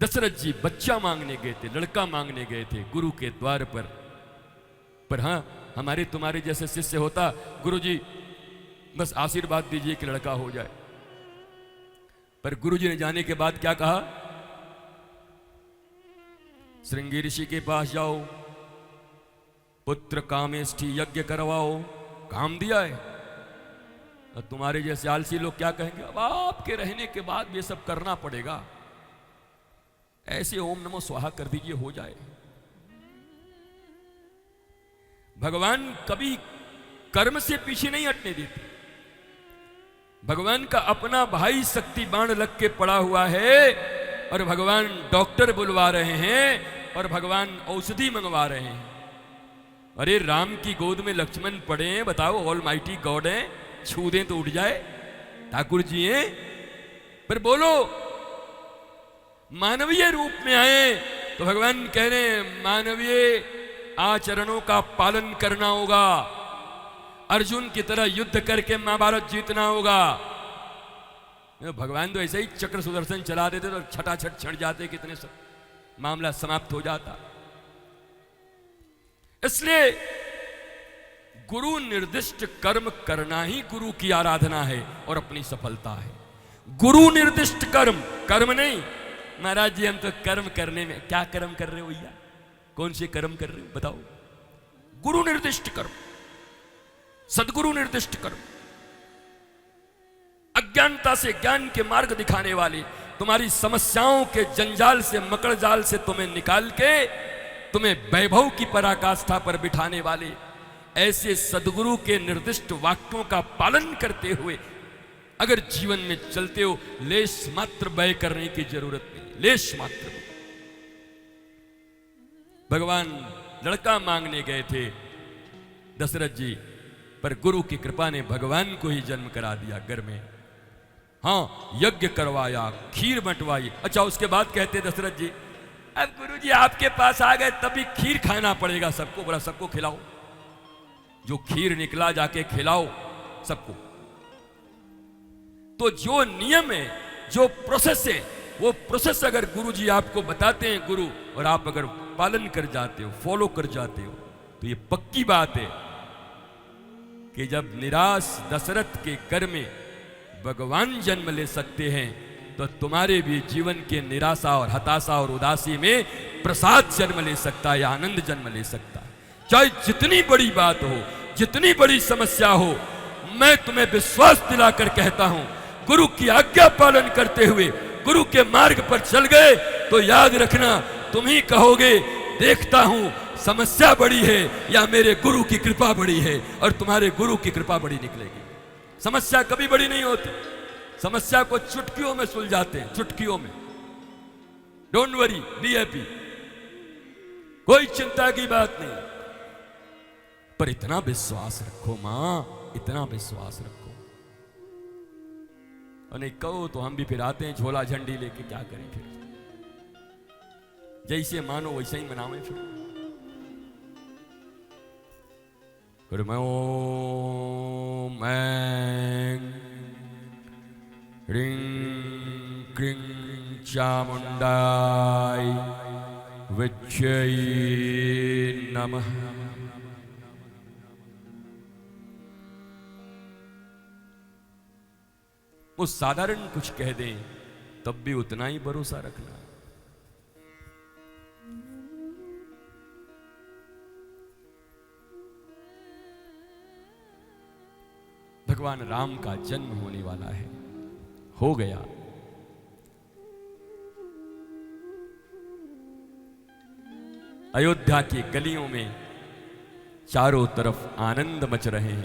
दशरथ जी बच्चा मांगने गए थे, लड़का मांगने गए थे गुरु के द्वार पर हाँ, हमारे तुम्हारे जैसे शिष्य होता, गुरु जी बस आशीर्वाद दीजिए कि लड़का हो जाए। पर गुरु जी ने जाने के बाद क्या कहा, श्रृंगी ऋषि के पास जाओ, पुत्र कामेष्ठी यज्ञ करवाओ, काम दिया है। और तुम्हारे जैसे आलसी लोग क्या कहेंगे, अब आपके रहने के बाद ये सब करना पड़ेगा, ऐसे ओम नमो स्वाहा कर दीजिए हो जाए। भगवान कभी कर्म से पीछे नहीं हटने देते। भगवान का अपना भाई शक्ति बाण लग के पड़ा हुआ है और भगवान डॉक्टर बुलवा रहे हैं और भगवान औषधि मंगवा रहे हैं। अरे राम की गोद में लक्ष्मण पड़े हैं, बताओ ऑल माइटी गॉड है, छू दें तो उठ जाए, ठाकुर जी हैं। पर बोलो, मानवीय रूप में आए तो भगवान कह रहे हैं मानवीय आचरणों का पालन करना होगा, अर्जुन की तरह युद्ध करके महाभारत जीतना होगा। भगवान तो ऐसे ही चक्र सुदर्शन चला देते तो छटाछट छट जाते, कितने सब मामला समाप्त हो जाता। इसलिए गुरु निर्दिष्ट कर्म करना ही गुरु की आराधना है और अपनी सफलता है। गुरु निर्दिष्ट कर्म, कर्म नहीं महाराज जी हम तो कर्म करने में, क्या कर्म कर रहे हो भैया, कौन से कर्म कर रहे हो बताओ। गुरु निर्दिष्ट कर्म, सदगुरु निर्दिष्ट कर्म, अज्ञानता से ज्ञान के मार्ग दिखाने वाले, तुम्हारी समस्याओं के जंजाल से मकड़ जाल से तुम्हें निकाल के तुम्हें वैभव की पराकाष्ठा पर बिठाने वाले, ऐसे सदगुरु के निर्दिष्ट वाक्यों का पालन करते हुए अगर जीवन में चलते हो, लेश मात्र व्यय करने की जरूरत नहीं, लेश मात्र। भगवान लड़का मांगने गए थे दशरथ जी, पर गुरु की कृपा ने भगवान को ही जन्म करा दिया घर में। हाँ, यज्ञ करवाया, खीर बंटवाई। अच्छा, उसके बाद कहते दशरथ जी, अब गुरु जी आपके पास आ गए तभी खीर खाना पड़ेगा सबको, बोला सबको खिलाओ, जो खीर निकला जाके खिलाओ सबको। तो जो नियम है, जो प्रोसेस है, वो प्रोसेस अगर गुरु जी आपको बताते हैं गुरु, और आप अगर पालन कर जाते हो, फॉलो कर जाते हो, तो ये पक्की बात है कि जब निराश दशरथ के घर में भगवान जन्म ले सकते हैं, तो तुम्हारे भी जीवन के निराशा और हताशा और उदासी में प्रसाद जन्म ले सकता है, आनंद जन्म ले सकता है। चाहे जितनी बड़ी बात हो, जितनी बड़ी समस्या हो, मैं तुम्हें विश्वास दिलाकर कहता हूं, गुरु की आज्ञा पालन करते हुए गुरु के मार्ग पर चल गए तो याद रखना, तुम ही कहोगे देखता हूं समस्या बड़ी है या मेरे गुरु की कृपा बड़ी है, और तुम्हारे गुरु की कृपा बड़ी निकलेगी। समस्या कभी बड़ी नहीं होती, समस्या को चुटकियों में सुलझाते हैं, चुटकियों में। डोंट वरी, बी हैप्पी, कोई चिंता की बात नहीं। पर इतना विश्वास रखो मां, इतना विश्वास रखो। और नहीं कहो तो हम भी फिर आते हैं झोला झंडी लेके, क्या करें फिर, जैसे मानो वैसे ही मनावे फिर मैं ओम ऐं ह्रीं क्रीं चामुंडाय विच्चै नमः। वो साधारण कुछ कह दें तब भी उतना ही भरोसा रखना। भगवान राम का जन्म होने वाला है, हो गया। अयोध्या की गलियों में चारों तरफ आनंद मच रहे हैं।